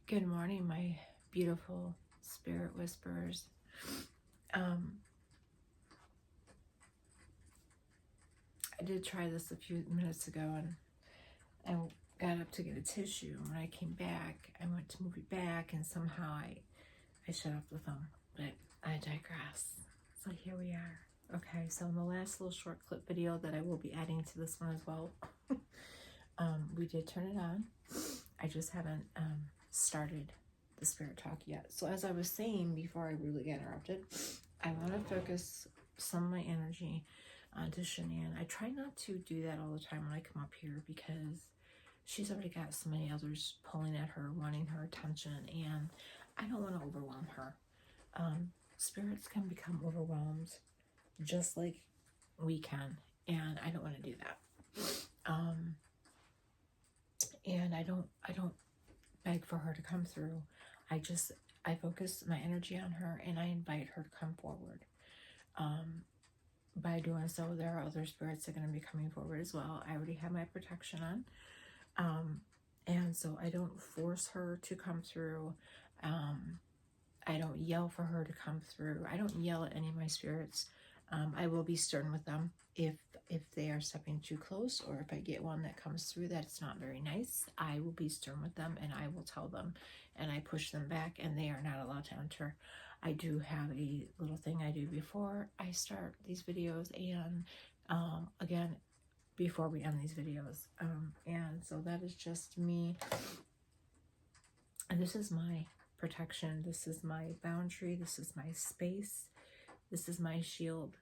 Good morning, my beautiful spirit whisperers. I did try this a few minutes ago, and I got up to get a tissue. When I came back, I went to move it back, and somehow I shut off the phone. But I digress. So here we are. Okay, so in the last little short clip video that I will be adding to this one as well, we did turn it on. I just haven't started the spirit talk yet. So as I was saying before I really got interrupted, I want to focus some of my energy onto Shanann. I try not to do that all the time when I come up here because she's already got so many others pulling at her, wanting her attention, and I don't want to overwhelm her. Spirits can become overwhelmed just like we can, and I don't want to do that. And I don't beg for her to come through. I focus my energy on her, and I invite her to come forward. By doing so, there are other spirits that are going to be coming forward as well. I already have my protection on, and so I don't force her to come through. I don't yell for her to come through. I don't yell at any of my spirits. I will be stern with them if they are stepping too close, or if I get one that comes through that's not very nice. I will be stern with them, and I will tell them, and I push them back, and they are not allowed to enter. I do have a little thing I do before I start these videos, and again before we end these videos, and so that is just me, and this is my protection, this is my boundary, this is my space, this is my shield,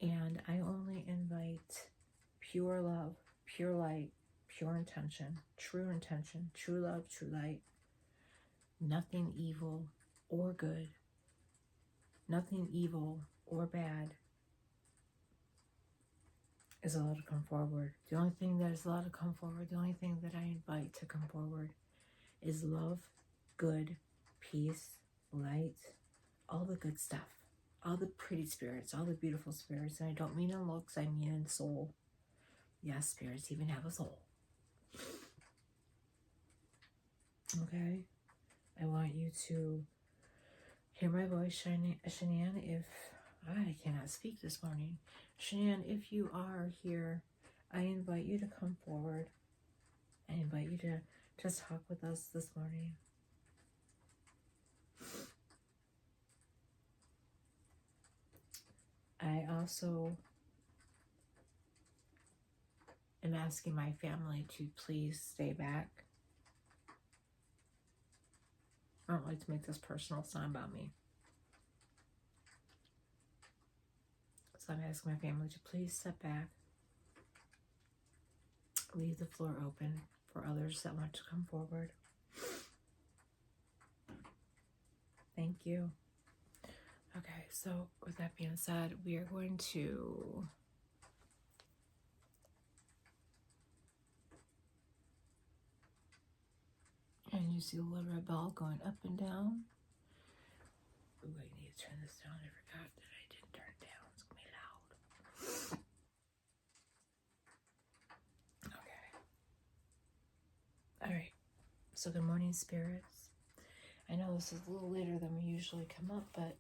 and I only invite pure love, pure light, pure intention, true love, true light, nothing evil or good, nothing evil or bad is allowed to come forward. The only thing that is allowed to come forward, the only thing that I invite to come forward is love, good, peace, light, all the good stuff, all the pretty spirits, all the beautiful spirits. And I don't mean in looks, I mean in soul. Yes, spirits even have a soul. Okay? I want you to hear my voice, Shanann, if I cannot speak this morning. Shanann, if you are here, I invite you to come forward. I invite you to just talk with us this morning. I also am asking my family to please stay back. I don't like to make this personal. It's not about me. So I'm asking my family to please step back. Leave the floor open for others that want to come forward. Thank you. Okay, so with that being said, we are going to and you see the little red ball going up and down. Ooh, I need to turn this down. I forgot that I didn't turn it down. It's gonna be loud. Okay. Alright. So good morning, spirits. I know this is a little later than we usually come up, but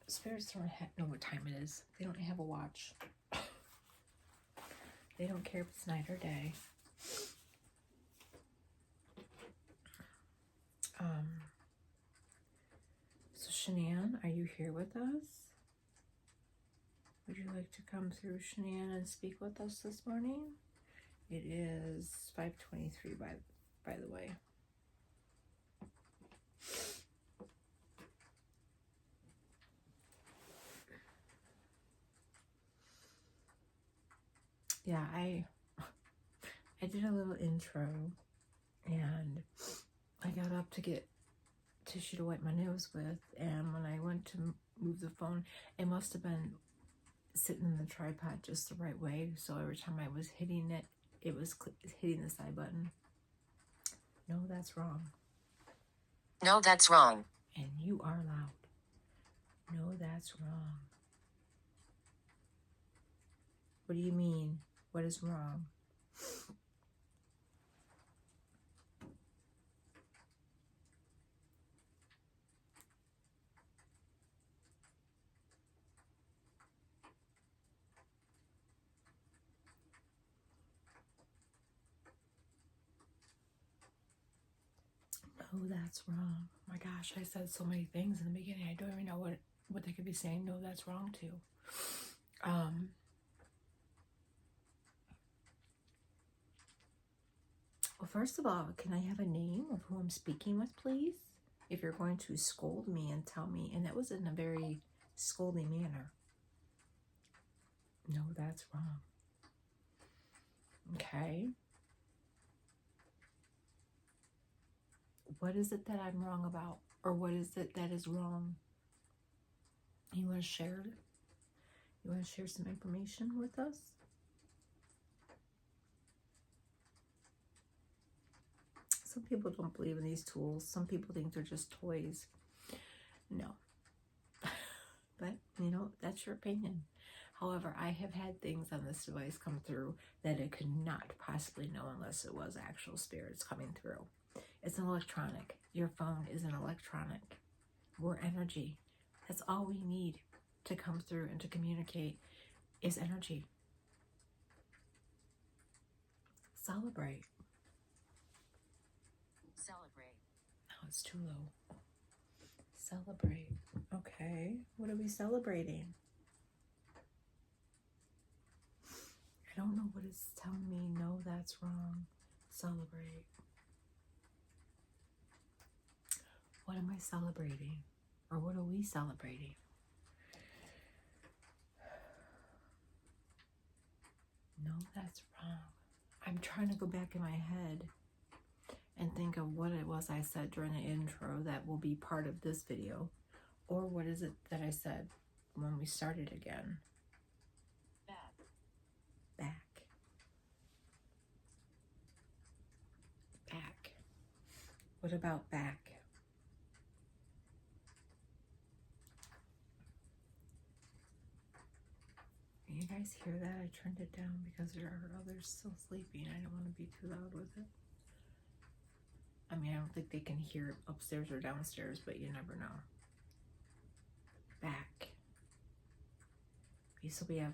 spirits don't know what time it is. They don't have a watch. They don't care if it's night or day. So Shanann, are you here with us? Would you like to come through, Shanann, and speak with us this morning? It is 5:23 by the way. Yeah, I did a little intro, and I got up to get tissue to wipe my nose with, and when I went to move the phone, it must have been sitting in the tripod just the right way, so every time I was hitting it, it was hitting the side button. No, that's wrong. No, that's wrong. And you are loud. No, that's wrong. What do you mean? What is wrong? No, that's wrong. Oh my gosh, I said so many things in the beginning. I don't even know what they could be saying. No, that's wrong too. Well, first of all, can I have a name of who I'm speaking with, please? If you're going to scold me and tell me, and that was in a very scolding manner. No, that's wrong. Okay. What is it that I'm wrong about? Or what is it that is wrong? You want to share it? You want to share some information with us? Some people don't believe in these tools. Some people think they're just toys. No. But, you know, that's your opinion. However, I have had things on this device come through that it could not possibly know unless it was actual spirits coming through. It's an electronic. Your phone is an electronic. We're energy. That's all we need to come through and to communicate is energy. Celebrate. Celebrate. Oh, it's too low. Celebrate. Okay. What are we celebrating? I don't know what it's telling me. No, that's wrong. Celebrate. What am I celebrating? Or what are we celebrating? No, that's wrong. I'm trying to go back in my head and think of what it was I said during the intro that will be part of this video. Or what is it that I said when we started again? Back. Back. What about back? Can you guys hear that? I turned it down because there are others still sleeping. I don't want to be too loud with it. I mean, I don't think they can hear it upstairs or downstairs, but you never know. Back. Okay, so we have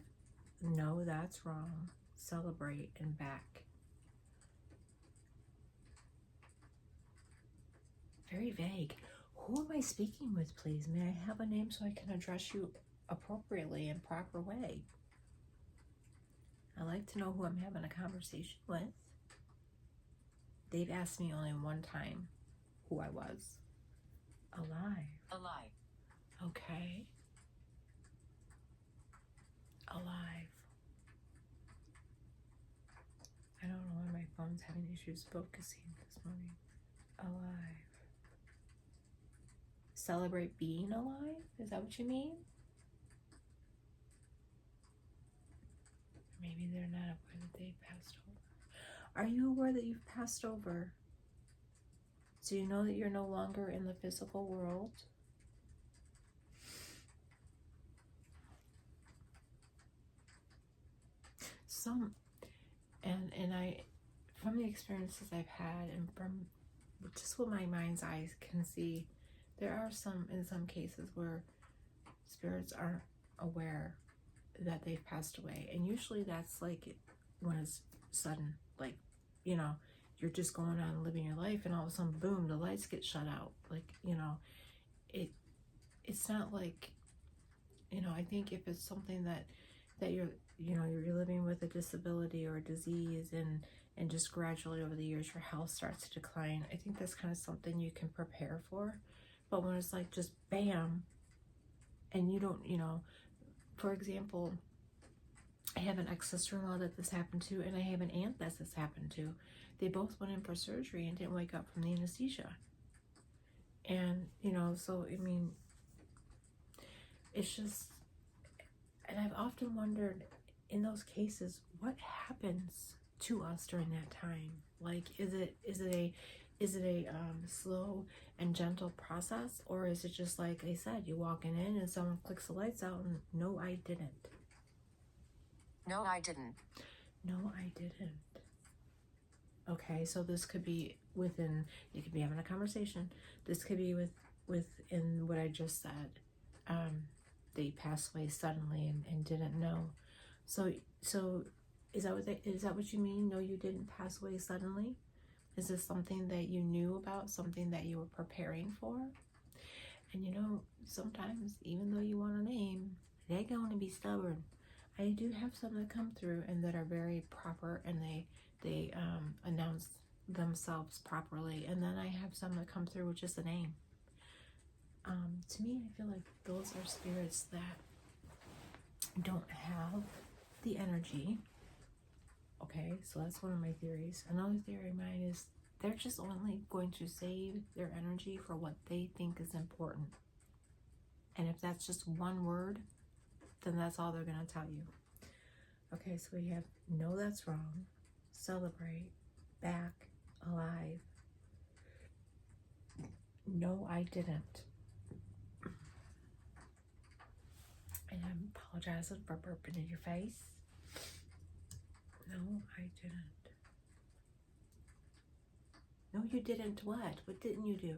no, that's wrong, celebrate, and back. Very vague. Who am I speaking with, please? May I have a name so I can address you appropriately and proper way? I like to know who I'm having a conversation with. They've asked me only one time who I was. Alive. Alive. Okay. Alive. I don't know why my phone's having issues focusing this morning. Alive. Celebrate being alive? Is that what you mean? Maybe they're not aware that they've passed over. Are you aware that you've passed over? So you know that you're no longer in the physical world? And I, from the experiences I've had and from just what my mind's eyes can see, there are in some cases where spirits aren't aware that they've passed away. And usually that's like when it's sudden, like, you know, you're just going on living your life and all of a sudden, boom, the lights get shut out. Like, you know, it's not like, you know, I think if it's something that you're, you know, you're living with a disability or a disease and just gradually over the years your health starts to decline, I think that's kind of something you can prepare for. But when it's like just bam, and you don't, you know, for example, I have an ex-sister-in-law that this happened to, and I have an aunt that this happened to. They both went in for surgery and didn't wake up from the anesthesia. And, you know, so, I mean, it's just, and I've often wondered in those cases, what happens to us during that time? Like, is it a slow and gentle process, or is it just like I said, you walking in and someone clicks the lights out and no, I didn't. No, I didn't. No, I didn't. Okay, so this could be within, you could be having a conversation. This could be within what I just said. They passed away suddenly and didn't know. So is that what you mean? No, you didn't pass away suddenly? Is this something that you knew about, something that you were preparing for? And you know, sometimes, even though you want a name, they're going to be stubborn. I do have some that come through and that are very proper, and they announce themselves properly. And then I have some that come through with just a name. To me, I feel like those are spirits that don't have the energy. Okay, so that's one of my theories. Another theory of mine is they're just only going to save their energy for what they think is important. And if that's just one word, then that's all they're going to tell you. Okay, so we have no, that's wrong, celebrate, back, alive. No, I didn't. And I'm apologizing for burping in your face. No, I didn't. No, you didn't what? What didn't you do?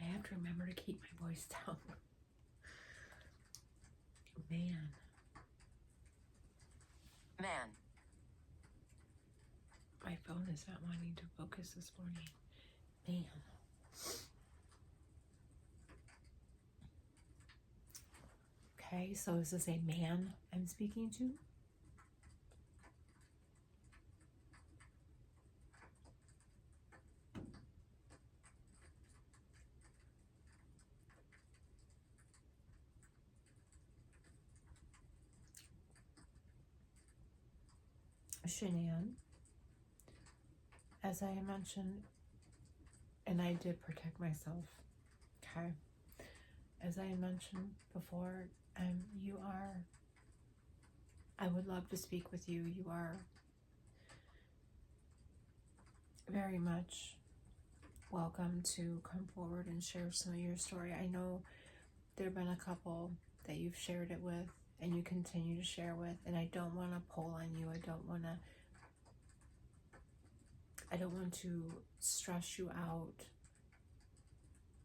I have to remember to keep my voice down. Man. Man. My phone is not wanting to focus this morning. Man. Okay, so is this a man I'm speaking to? Shanann, as I mentioned, and I did protect myself, okay? As I mentioned before, you are, I would love to speak with you. You are very much welcome to come forward and share some of your story. I know there have been a couple that you've shared it with and you continue to share with, and I don't want to pull on you. I don't want to stress you out,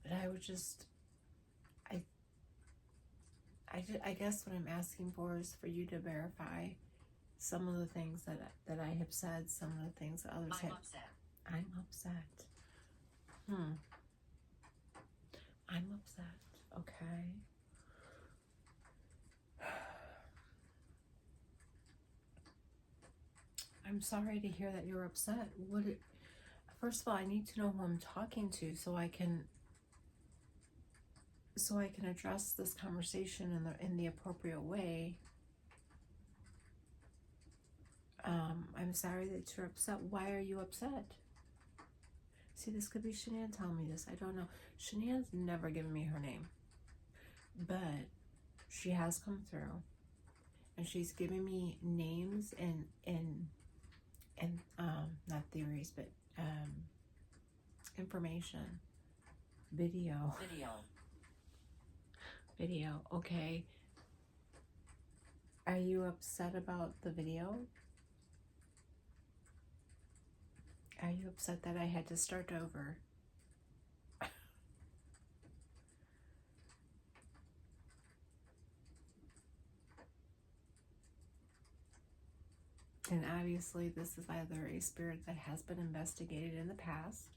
but I would just, I guess what I'm asking for is for you to verify some of the things that I have said, some of the things that others have. I'm upset. I'm upset. Okay. I'm sorry to hear that you're upset. First of all, I need to know who I'm talking to so I can address this conversation in the appropriate way. I'm sorry that you're upset. Why are you upset? See, this could be Shanann telling me this. I don't know. Shanann's never given me her name, but she has come through, and she's given me names and not theories, but information, video. Okay. Are you upset about the video? Are you upset that I had to start over? And obviously this is either a spirit that has been investigated in the past.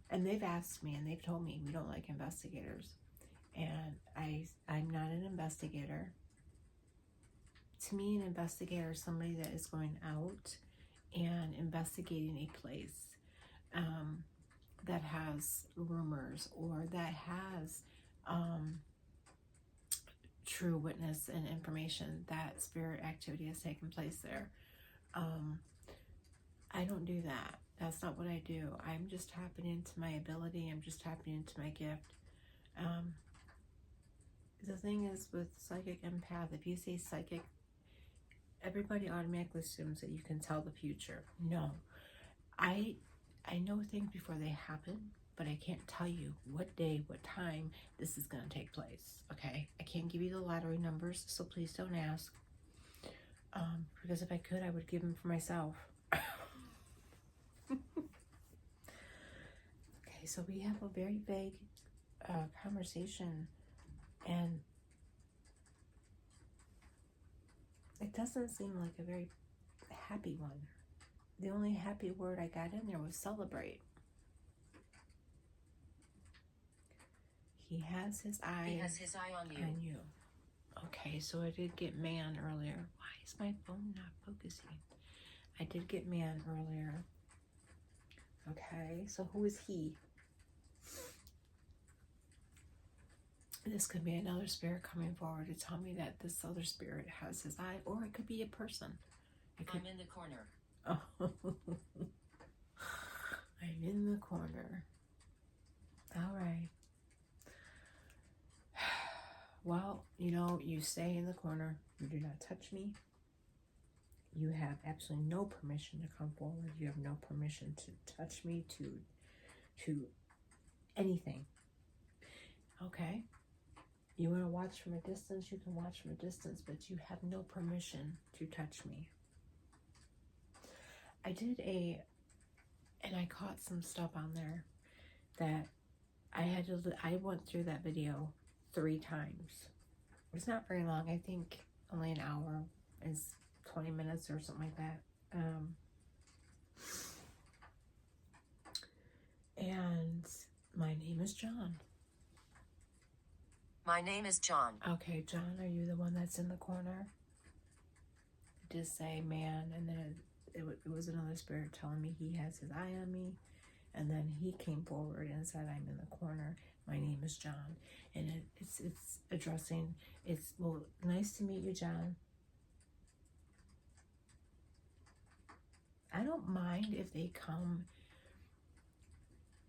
And they've asked me and they've told me we don't like investigators. And I'm not an investigator. To me, an investigator is somebody that is going out and investigating a place that has rumors or that has true witness and information that spirit activity has taken place there. I don't do that. That's not what I do. I'm just tapping into my ability. I'm just tapping into my gift. The thing is with psychic empath, if you say psychic, everybody automatically assumes that you can tell the future. No, I know things before they happen, but I can't tell you what day, what time this is going to take place. Okay, I can't give you the lottery numbers, so please don't ask. Because if I could, I would give them for myself. Okay, so we have a very vague conversation, and it doesn't seem like a very happy one. The only happy word I got in there was celebrate. He has his eye on you. on you. Okay, so I did get man earlier. Why is my phone not focusing? I did get man earlier. Okay, so who is he? This could be another spirit coming forward to tell me that this other spirit has his eye, or it could be a person. I'm in the corner. Oh, I'm in the corner. All right. Well, you know, you stay in the corner. You do not touch me. You have absolutely no permission to come forward. You have no permission to touch me, to anything. Okay? You want to watch from a distance, you can watch from a distance, but you have no permission to touch me. I did and I caught some stuff on there that I went through that video 3 times. It's not very long. I think only an hour is 20 minutes or something like that. And my name is John. My name is John. Okay, John, are you the one that's in the corner? I did say man, and then it was another spirit telling me he has his eye on me. And then he came forward and said, I'm in the corner. My name is John. And it's addressing, well, nice to meet you, John. I don't mind if they come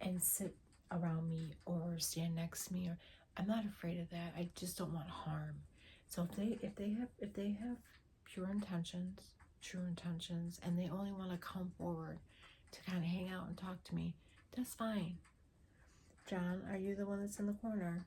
and sit around me or stand next to me, or I'm not afraid of that. I just don't want harm. So if they have pure intentions, true intentions, and they only want to come forward to kind of hang out and talk to me, that's fine. John, are you the one that's in the corner?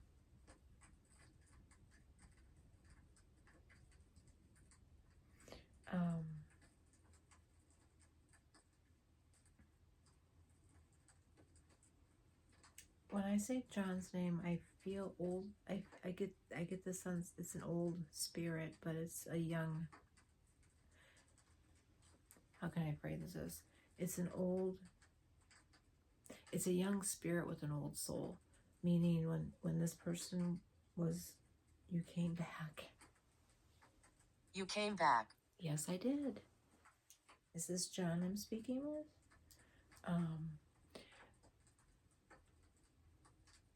When I say John's name, I feel old. I get the sense it's an old spirit, but it's a young. How can I phrase this? It's a young spirit with an old soul, meaning when this person was, you came back. You came back. Yes, I did. Is this John I'm speaking with?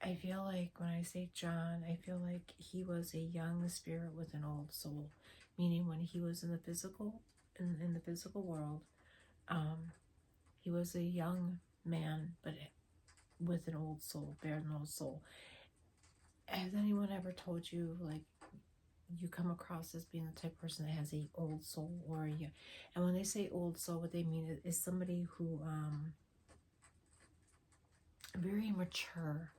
I feel like when I say John, I feel like he was a young spirit with an old soul, meaning when he was in the physical, in the physical world, he was a young man, but with an old soul, bearing an old soul. Has anyone ever told you, like, you come across as being the type of person that has a old soul, or and when they say old soul, what they mean is somebody who very mature.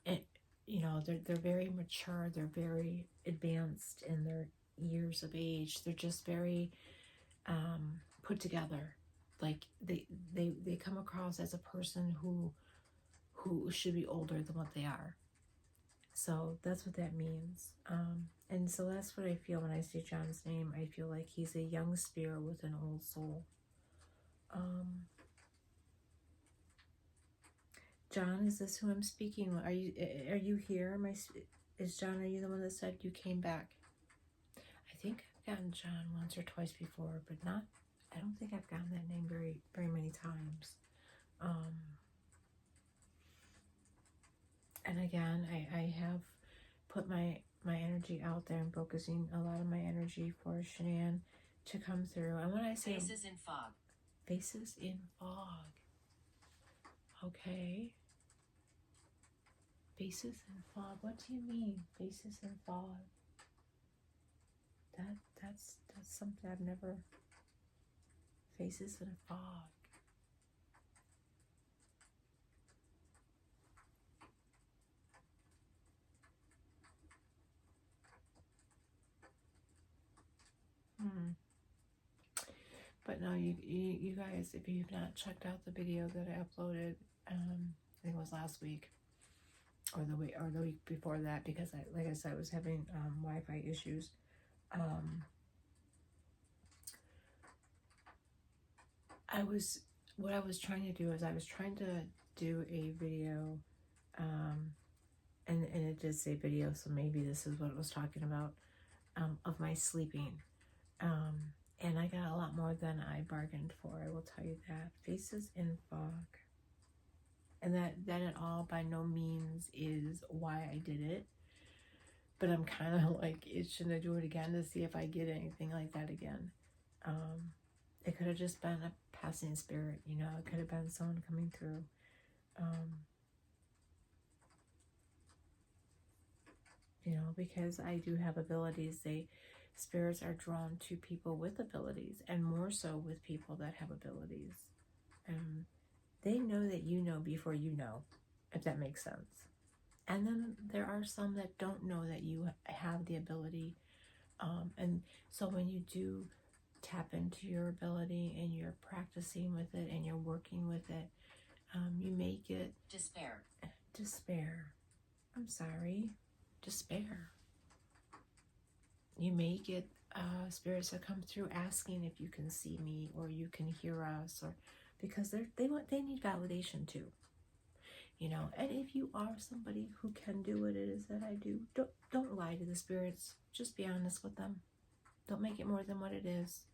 And you know, they're very mature, they're very advanced in their years of age. They're just very put together. Like they come across as a person who should be older than what they are. So that's what that means. And so that's what I feel when I say John's name. I feel like he's a young spirit with an old soul. John, is this who I'm speaking with? Are you here? Is John, are you the one that said you came back? I think I've gotten John once or twice before, but I don't think I've gotten that name very, very many times. And again, I have put my energy out there and focusing a lot of my energy for Shanann to come through. And when I say Faces in fog. Faces in fog. Okay. Faces in fog. What do you mean, faces in fog? That's something I've never. Faces in fog. But no, you guys, if you've not checked out the video that I uploaded, I think it was last week, or the week before that, because like I said, I was having Wi-Fi issues. What I was trying to do is I was trying to do a video, and it did say video, so maybe this is what it was talking about, of my sleeping. And I got a lot more than I bargained for, I will tell you that. Faces in fog. And that at all by no means is why I did it. But I'm kind of like itching to do it again to see if I get anything like that again. It could have just been a passing spirit, you know. It could have been someone coming through. You know, because I do have abilities. Spirits are drawn to people with abilities, and more so with people that have abilities. They know that you know before you know, if that makes sense. And then there are some that don't know that you have the ability. And so when you do tap into your ability and you're practicing with it and you're working with it, you may get Despair. I'm sorry. Despair. You may get spirits that come through asking if you can see me or you can hear us, or because they need validation too. You know, and if you are somebody who can do what it is that I do, don't lie to the spirits. Just be honest with them. Don't make it more than what it is.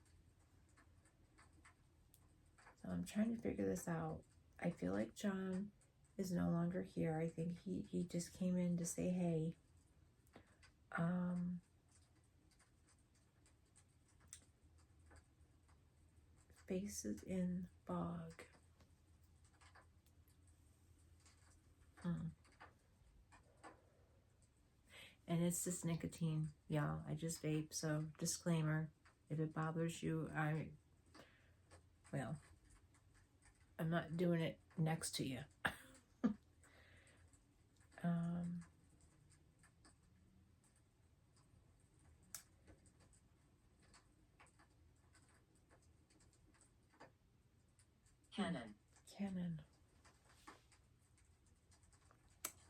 So I'm trying to figure this out. I feel like John is no longer here. I think he just came in to say hey. Faces in fog. And it's just nicotine, y'all. I just vape, so disclaimer. If it bothers you, I'm not doing it next to you.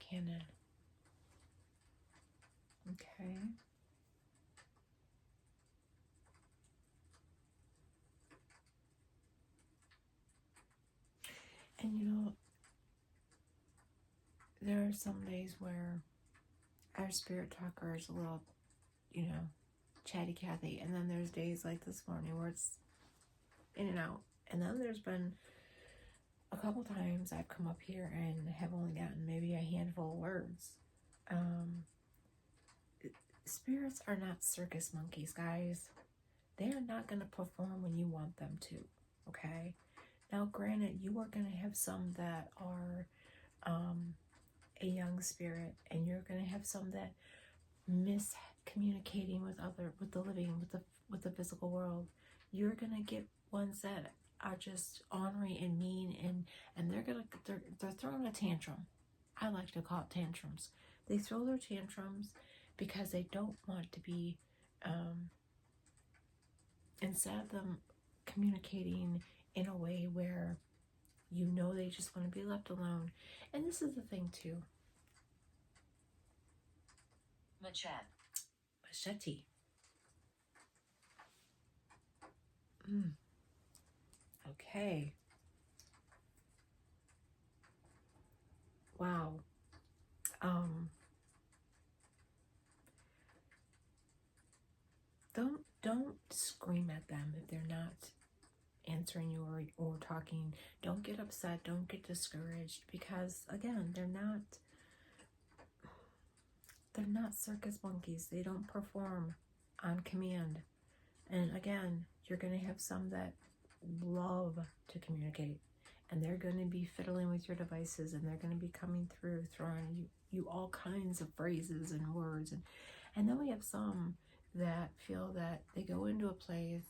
Canon. Okay. And you know, there are some days where our spirit talker is a little, you know, chatty Cathy, and then there's days like this morning where it's in and out. And then there's been a couple times I've come up here and have only gotten maybe a handful of words. Spirits are not circus monkeys, guys. They are not going to perform when you want them to, okay? Now, granted, you are going to have some that are a young spirit, and you're going to have some that miss communicating with the living, with the physical world. You're going to get ones that are just ornery and mean, and they're throwing a tantrum. I like to call it tantrums. They throw their tantrums because they don't want to be, instead of them communicating in a way where you know they just want to be left alone. And this is the thing too. Machete. Okay. Wow. Don't scream at them if they're not answering you or talking. Don't get upset. Don't get discouraged, because again, they're not circus monkeys. They don't perform on command. And again, you're going to have some that love to communicate, and they're going to be fiddling with your devices, and they're going to be coming through, throwing you all kinds of phrases and words. And then we have some that feel that they go into a place.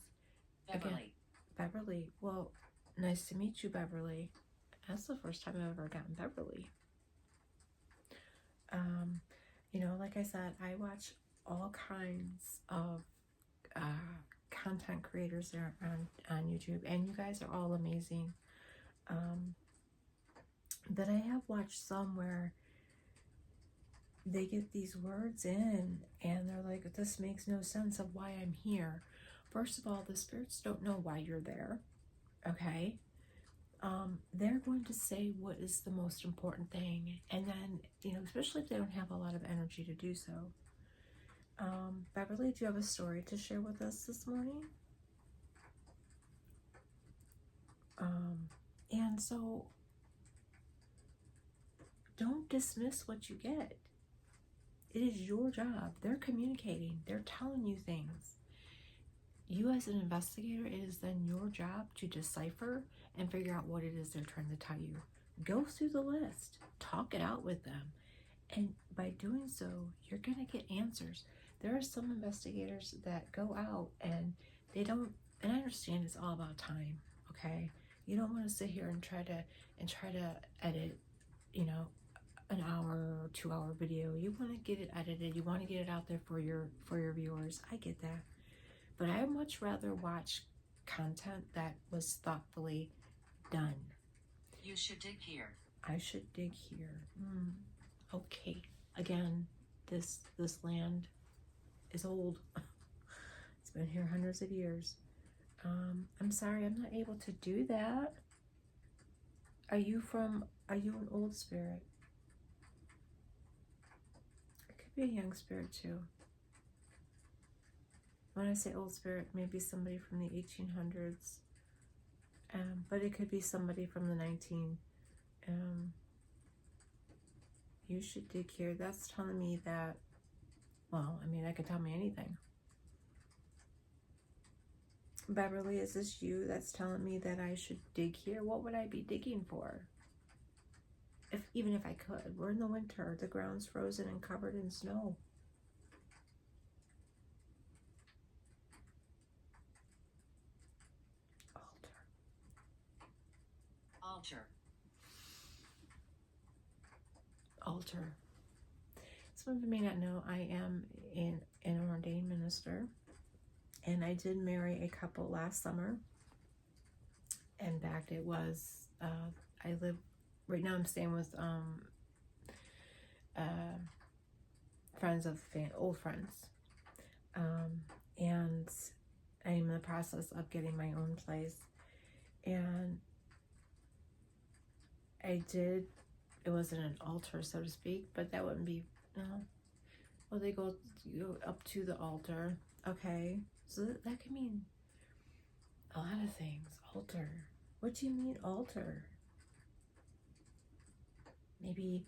Beverly. Well, nice to meet you, Beverly. That's the first time I've ever gotten Beverly. You know, like I said, I watch all kinds of content creators there on YouTube, and you guys are all amazing. But I have watched some where they get these words in and they're like, this makes no sense of why I'm here. First of all, the spirits don't know why you're there, okay? They're going to say what is the most important thing, and then, you know, especially if they don't have a lot of energy to do so. Beverly, do you have a story to share with us this morning? And so don't dismiss what you get. It is your job. They're communicating. They're telling you things. You as an investigator, it is then your job to decipher and figure out what it is they're trying to tell you. Go through the list. Talk it out with them. And by doing so, you're going to get answers. There are some investigators that go out and they don't, and I understand it's all about time, okay? You don't want to sit here and try to edit, you know, an hour or 2 hour video. You want to get it edited. You want to get it out there for your viewers. I get that. But I would much rather watch content that was thoughtfully done. You should dig here. I should dig here. Okay. Again, this land is old. It's been here hundreds of years. I'm sorry, I'm not able to do that. Are you an old spirit? It could be a young spirit too. When I say old spirit, maybe somebody from the 1800s. But it could be somebody from the 19. You should dig here. That's telling me that, well, I mean, that could tell me anything. Beverly, is this you that's telling me that I should dig here? What would I be digging for? Even if I could. We're in the winter. The ground's frozen and covered in snow. Altar. Some of you may not know, I am an ordained minister, and I did marry a couple last summer. In fact, it was I live right now. I'm staying with friends of old friends, and I'm in the process of getting my own place. And it wasn't an altar, so to speak, but that wouldn't be, no. Well, they go up to the altar, okay? So that could mean a lot of things. Altar. What do you mean altar? Maybe,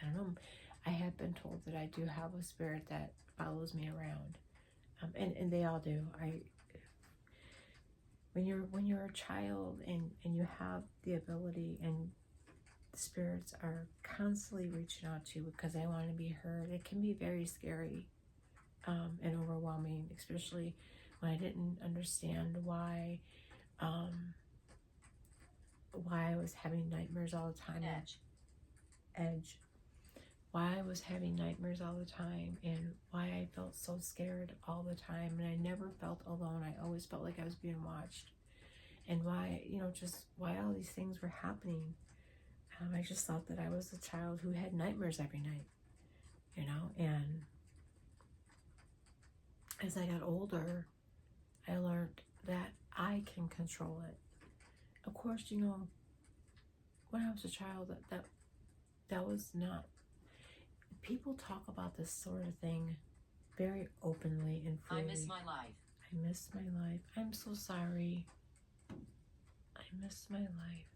I don't know. I have been told that I do have a spirit that follows me around, and they all do. When you're a child and you have the ability, and the spirits are constantly reaching out to you because they want to be heard, it can be very scary and overwhelming, especially when I didn't understand why I was having nightmares all the time. Edge. Why I was having nightmares all the time, and why I felt so scared all the time, and I never felt alone. I always felt like I was being watched, and why, just why all these things were happening. I just thought that I was a child who had nightmares every night, and as I got older, I learned that I can control it. Of course, when I was a child, that was not, people talk about this sort of thing very openly and freely. I miss my life. I miss my life. I'm so sorry. I miss my life.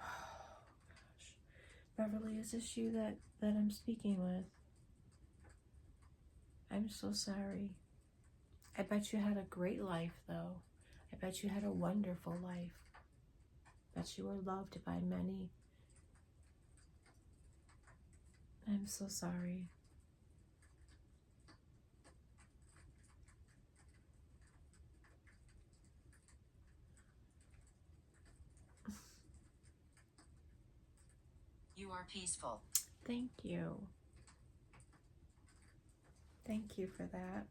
Oh, gosh. Beverly, is this you that I'm speaking with? I'm so sorry. I bet you had a great life, though. I bet you had a wonderful life. I bet you were loved by many. I'm so sorry. You are peaceful. Thank you. Thank you for that.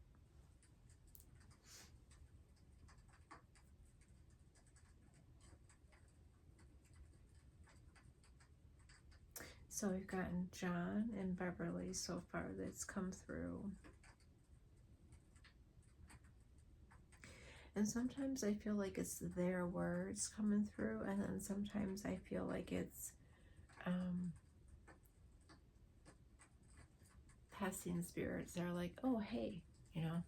So we've gotten John and Beverly so far that's come through. And sometimes I feel like it's their words coming through, and then sometimes I feel like it's passing spirits. They're like, oh, hey, you know,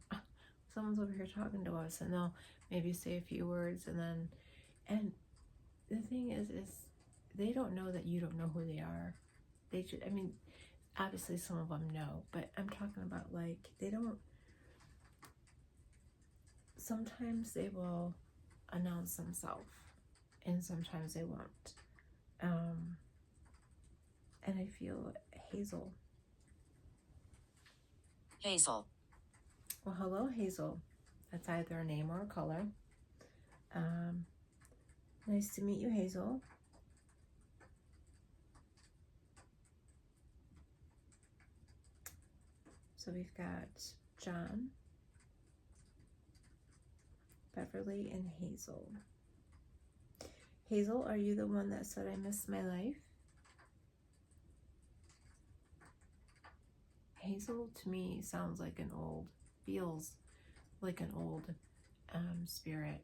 someone's over here talking to us, and they'll maybe say a few words, and then, and the thing is they don't know that you don't know who they are. They just, I mean, obviously some of them know, but I'm talking about like, they don't, sometimes they will announce themselves, and sometimes they won't. And I feel Hazel. Hazel. Well, hello, Hazel. That's either a name or a color. Nice to meet you, Hazel. So we've got John, Beverly, and Hazel. Hazel, are you the one that said I missed my life? Hazel to me sounds like an old, feels like an old spirit,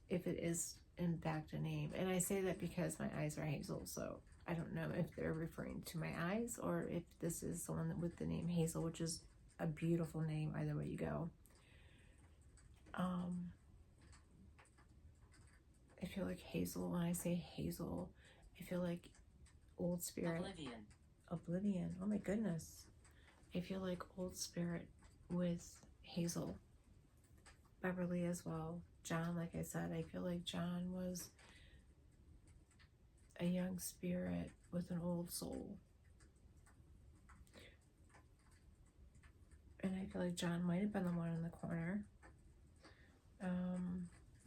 if it is in fact a name. And I say that because my eyes are hazel, so I don't know if they're referring to my eyes or if this is someone with the name Hazel, which is a beautiful name either way you go. I feel like Hazel, when I say Hazel, I feel like old spirit. Oblivion. Oh my goodness. I feel like old spirit with Hazel. Beverly as well. John, like I said, I feel like John was a young spirit with an old soul. And I feel like John might have been the one in the corner.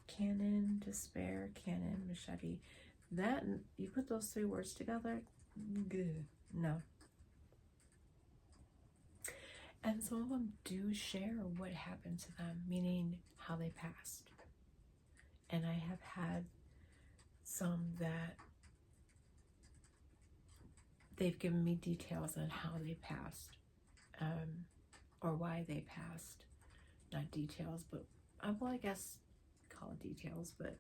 Cannon, despair, cannon, machete. That, you put those three words together, good. No. And some of them do share what happened to them, meaning how they passed. And I have had some that they've given me details on how they passed, or why they passed. Not details, but, well, I guess call it details, but...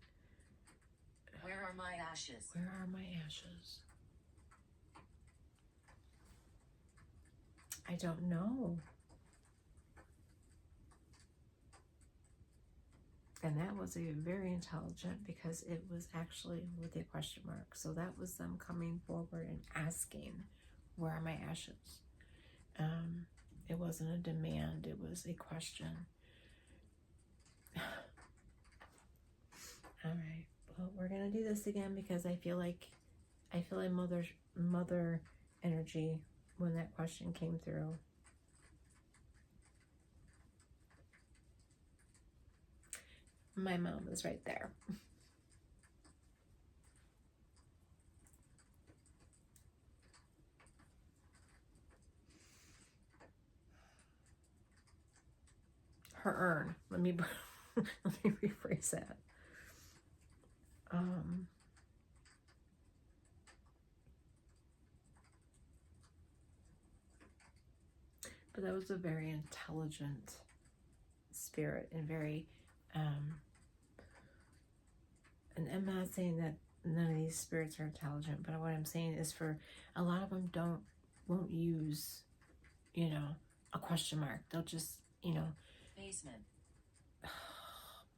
Where are my ashes? Where are my ashes? I don't know. And that was a very intelligent, because it was actually with a question mark. So that was them coming forward and asking, where are my ashes? It wasn't a demand, it was a question. All right, well, we're gonna do this again because I feel like mother energy when that question came through. My mom is right there. Her urn. Let me rephrase that. But that was a very intelligent spirit and very, and I'm not saying that none of these spirits are intelligent, but what I'm saying is for a lot of them won't use, you know, a question mark. They'll just, you know. Basement.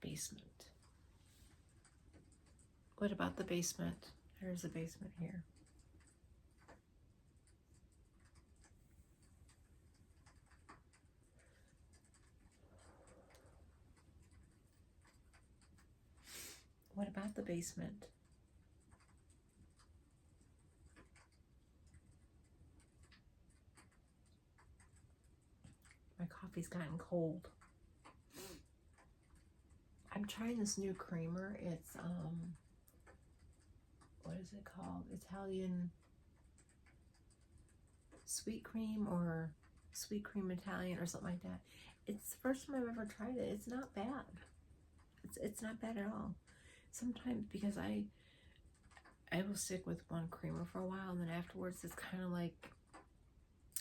Basement. What about the basement? There's a basement here. What about the basement? My coffee's gotten cold. I'm trying this new creamer. It's, what is it called? Italian sweet cream or sweet cream Italian or something like that. It's the first time I've ever tried it. It's not bad. It's not bad at all. Sometimes, because I will stick with one creamer for a while, and then afterwards afterwards, it's kind of like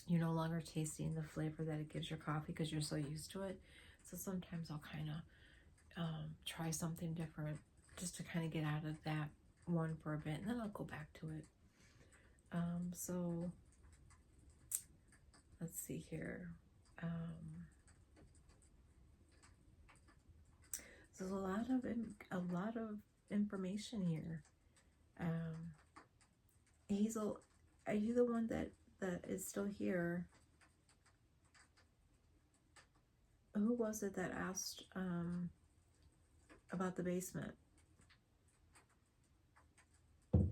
you're no longer tasting the flavor that it gives your coffee because you're so used to it. So sometimes I'll kind of try something different just to kind of get out of that one for a bit, and then I'll go back to it. So let's see here. There's a lot of information here. Hazel, are you the one that is still here? Who was it that asked about the basement?